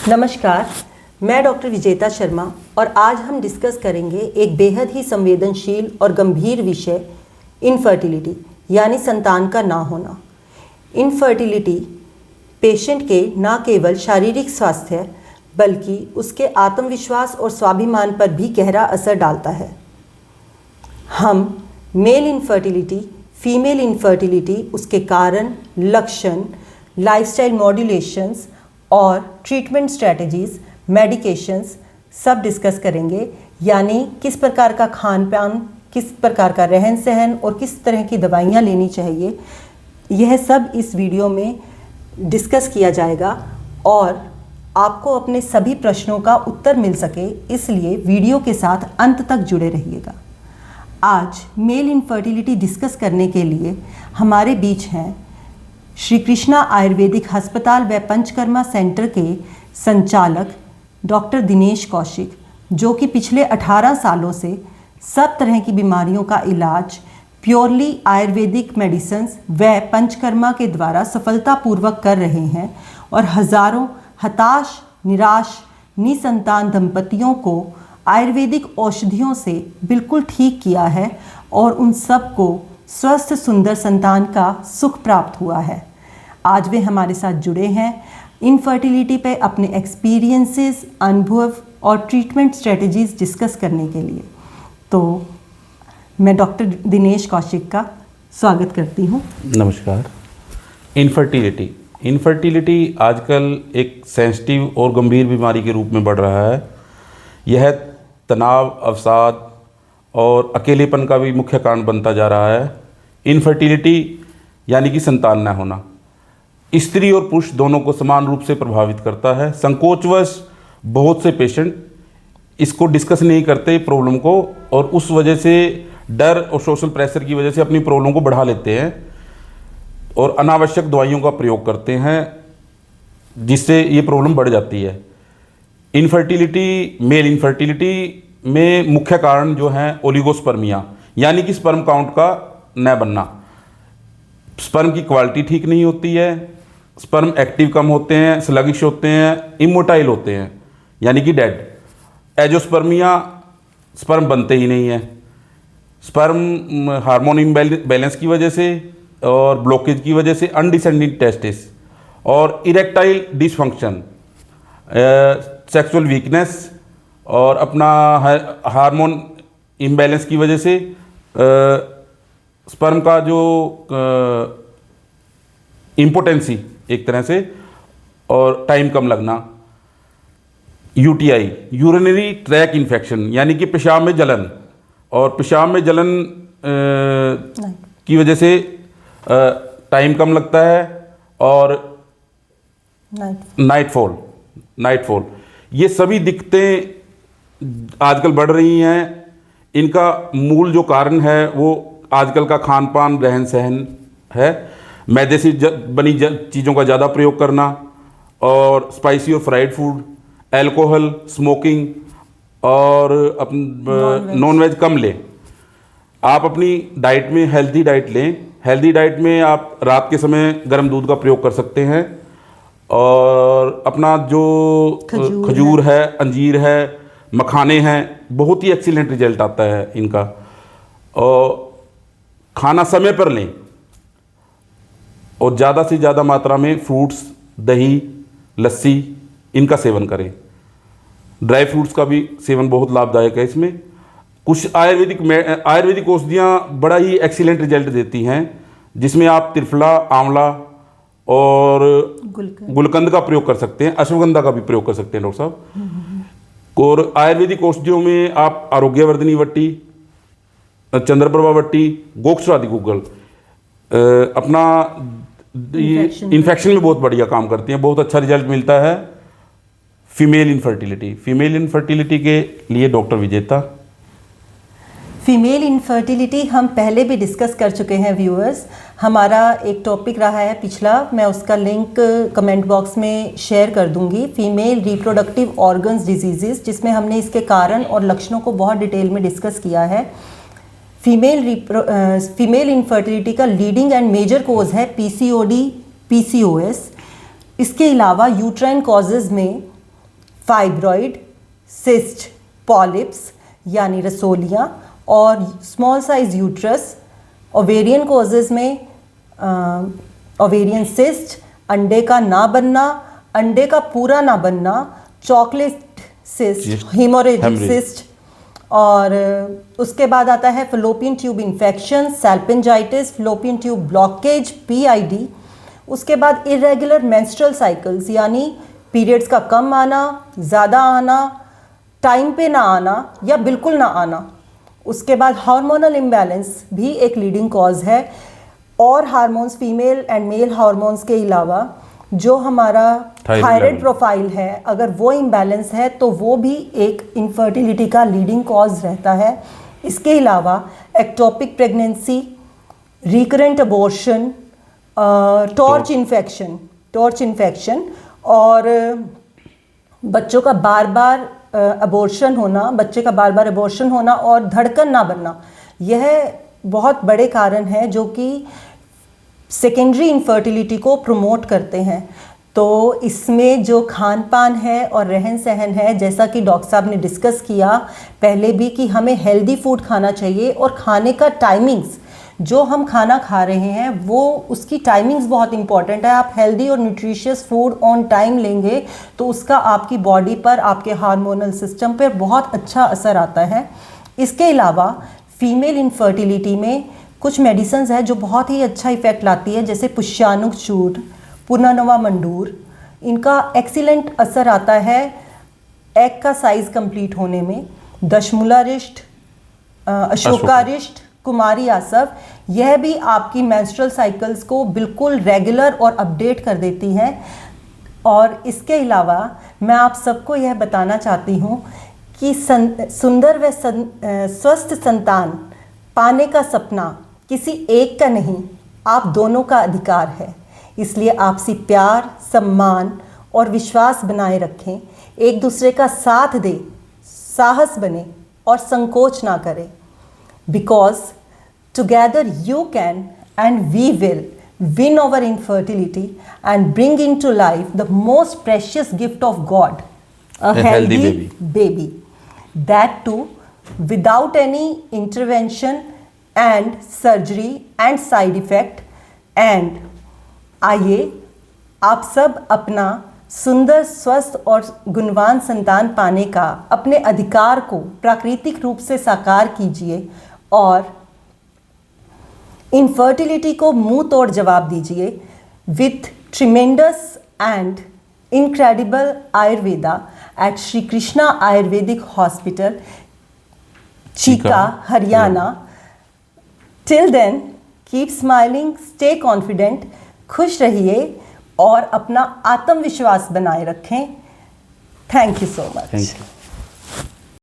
नमस्कार, मैं डॉक्टर विजेता शर्मा और आज हम डिस्कस करेंगे एक बेहद ही संवेदनशील और गंभीर विषय इनफर्टिलिटी यानी संतान का ना होना। इनफर्टिलिटी पेशेंट के न केवल शारीरिक स्वास्थ्य बल्कि उसके आत्मविश्वास और स्वाभिमान पर भी गहरा असर डालता है। हम मेल इनफर्टिलिटी, फीमेल इनफर्टिलिटी, उसके कारण, लक्षण, लाइफस्टाइल मॉड्यूलेशंस और ट्रीटमेंट स्ट्रैटेजीज, मेडिकेशंस सब डिस्कस करेंगे। यानी किस प्रकार का खान पान, किस प्रकार का रहन सहन और किस तरह की दवाइयाँ लेनी चाहिए, यह सब इस वीडियो में डिस्कस किया जाएगा और आपको अपने सभी प्रश्नों का उत्तर मिल सके, इसलिए वीडियो के साथ अंत तक जुड़े रहिएगा। आज मेल इनफर्टिलिटी डिस्कस करने के लिए हमारे बीच हैं श्री कृष्णा आयुर्वेदिक अस्पताल व पंचकर्मा सेंटर के संचालक डॉक्टर दिनेश कौशिक, जो कि पिछले 18 सालों से सब तरह की बीमारियों का इलाज प्योरली आयुर्वेदिक मेडिसिन्स व पंचकर्मा के द्वारा सफलतापूर्वक कर रहे हैं और हज़ारों हताश, निराश, निसंतान दंपतियों को आयुर्वेदिक औषधियों से बिल्कुल ठीक किया है और उन सब को स्वस्थ सुंदर संतान का सुख प्राप्त हुआ है। आज वे हमारे साथ जुड़े हैं इनफर्टिलिटी पे अपने एक्सपीरियंसेस, अनुभव और ट्रीटमेंट स्ट्रेटजीज डिस्कस करने के लिए। तो मैं डॉक्टर दिनेश कौशिक का स्वागत करती हूँ। नमस्कार। इनफर्टिलिटी आजकल एक सेंसिटिव और गंभीर बीमारी के रूप में बढ़ रहा है। यह तनाव, अवसाद और अकेलेपन का भी मुख्य कारण बनता जा रहा है। इनफर्टिलिटी यानी कि संतान न होना स्त्री और पुरुष दोनों को समान रूप से प्रभावित करता है। संकोचवश बहुत से पेशेंट इसको डिस्कस नहीं करते प्रॉब्लम को, और उस वजह से डर और सोशल प्रेशर की वजह से अपनी प्रॉब्लम को बढ़ा लेते हैं और अनावश्यक दवाइयों का प्रयोग करते हैं, जिससे ये प्रॉब्लम बढ़ जाती है। मेल इनफर्टिलिटी में मुख्य कारण जो है ओलिगोस्पर्मिया यानी कि स्पर्म काउंट का न बनना। स्पर्म की क्वालिटी ठीक नहीं होती है, स्पर्म एक्टिव कम होते हैं, स्लगिश होते हैं, इमोटाइल होते हैं यानी कि डेड। एजोस्पर्मिया, स्पर्म बनते ही नहीं है। स्पर्म हार्मोन इम्बैलेंस की वजह से और ब्लॉकेज की वजह से, अनडिसेंडिंग टेस्टिस और इरेक्टाइल डिसफंक्शन, सेक्सुअल वीकनेस और अपना हार्मोन इम्बैलेंस की वजह से स्पर्म का जो इम्पोटेंसी एक तरह से और टाइम कम लगना। यूटीआई, यूरिनरी ट्रैक इन्फेक्शन यानी कि पेशाब में जलन, और पेशाब में जलन की वजह से टाइम कम लगता है। और नाइटफॉल, ये सभी दिक्कतें आजकल बढ़ रही हैं। इनका मूल जो कारण है वो आजकल का खान पान, रहन सहन है। मैदे से बनी चीज़ों का ज़्यादा प्रयोग करना और स्पाइसी और फ्राइड फूड, अल्कोहल, स्मोकिंग और नॉन वेज कम लें। आप अपनी डाइट में हेल्दी डाइट लें। हेल्दी डाइट में आप रात के समय गर्म दूध का प्रयोग कर सकते हैं और अपना जो खजूर है, अंजीर है, मखाने हैं, बहुत ही एक्सीलेंट रिजल्ट आता है इनका। और खाना समय पर लें और ज़्यादा से ज़्यादा मात्रा में फ्रूट्स, दही, लस्सी इनका सेवन करें। ड्राई फ्रूट्स का भी सेवन बहुत लाभदायक है। इसमें कुछ आयुर्वेदिक औषधियाँ बड़ा ही एक्सीलेंट रिजल्ट देती हैं, जिसमें आप त्रिफला, आंवला और गुलकंद का प्रयोग कर सकते हैं। अश्वगंधा का भी प्रयोग कर सकते हैं डॉक्टर साहब। और आयुर्वेदिक औषधियों में आप आरोग्यवर्धिनी वट्टी, चंद्रप्रभा वट्टी, गोक्षरादि गूगल अपना इन्फेक्शन में बहुत बढ़िया काम करती हैं। बहुत अच्छा रिजल्ट मिलता है। फीमेल इनफर्टिलिटी के लिए डॉक्टर विजेता। फीमेल इनफर्टिलिटी हम पहले भी डिस्कस कर चुके हैं व्यूअर्स। हमारा एक टॉपिक रहा है पिछला, मैं उसका लिंक कमेंट बॉक्स में शेयर कर दूंगी। फीमेल रिप्रोडक्टिव ऑर्गन्स डिजीजेस, जिसमें हमने इसके कारण और लक्षणों को बहुत डिटेल में डिस्कस किया है। फीमेल इनफर्टिलिटी का लीडिंग एंड मेजर कोज है पीसीओडी, पीसीओएस। इसके अलावा यूट्राइन कॉजेज़ में फाइब्रॉइड, सिस्ट, पॉलिप्स यानी रसोलियाँ, और small size uterus. Ovarian causes में ओवेरियन सिस्ट, अंडे का ना बनना, अंडे का पूरा ना बनना, चॉकलेट सिस्ट, हेमोरेजिक सिस्ट, और उसके बाद आता है fallopian tube infection, salpingitis, fallopian tube blockage, PID. उसके बाद इरेगुलर मेंस्ट्रुअल साइकिल्स यानी पीरियड्स का कम आना, ज़्यादा आना, टाइम पे ना आना या बिल्कुल ना आना। उसके बाद हार्मोनल इम्बैलेंस भी एक लीडिंग कॉज है, और hormones, female and male hormones के अलावा जो हमारा थायराइड प्रोफाइल है, अगर वो इम्बैलेंस है तो वो भी एक इनफर्टिलिटी का लीडिंग कॉज रहता है। इसके अलावा ectopic pregnancy, recurrent abortion, torch infection और बच्चे का बार बार अबॉर्शन होना और धड़कन ना बनना, यह बहुत बड़े कारण हैं जो कि सेकेंडरी इनफर्टिलिटी को प्रमोट करते हैं। तो इसमें जो खान पान है और रहन सहन है, जैसा कि डॉक्टर साहब ने डिस्कस किया पहले भी कि हमें हेल्दी फूड खाना चाहिए, और खाने का टाइमिंग्स, जो हम खाना खा रहे हैं वो उसकी टाइमिंग्स बहुत इंपॉर्टेंट है। आप हेल्दी और न्यूट्रिशियस फूड ऑन टाइम लेंगे तो उसका आपकी बॉडी पर, आपके हार्मोनल सिस्टम पर बहुत अच्छा असर आता है। इसके अलावा फीमेल इनफर्टिलिटी में कुछ मेडिसिन्स हैं जो बहुत ही अच्छा इफेक्ट लाती है, जैसे पुष्यानुक चूर्ण, पुनर्नवा मंडूर। इनका एक्सीलेंट असर आता है एग का साइज कंप्लीट होने में। दशमूलारिष्ट, अशोकारिष्ट, कुमारी आसव, यह भी आपकी मेंस्ट्रुअल साइकिल्स को बिल्कुल रेगुलर और अपडेट कर देती हैं। और इसके अलावा मैं आप सबको यह बताना चाहती हूँ कि सुंदर व स्वस्थ संतान पाने का सपना किसी एक का नहीं, आप दोनों का अधिकार है। इसलिए आपसी प्यार, सम्मान और विश्वास बनाए रखें, एक दूसरे का साथ दें, साहस बने और संकोच ना करें। Because together you can and we will win over infertility and bring into life the most precious gift of God, a healthy baby. That too without any intervention and surgery and side effect. And आइए आप सब अपना सुंदर, स्वस्थ और गुणवान संतान पाने का अपने अधिकार को प्राकृतिक रूप से साकार कीजिए और इनफर्टिलिटी को मुंह तोड़ जवाब दीजिए with tremendous and incredible Ayurveda at Shri Krishna Ayurvedic hospital, Cheeka, Haryana. Till then keep smiling, stay confident, खुश रहिए और अपना आत्मविश्वास बनाए रखें। Thank you so much.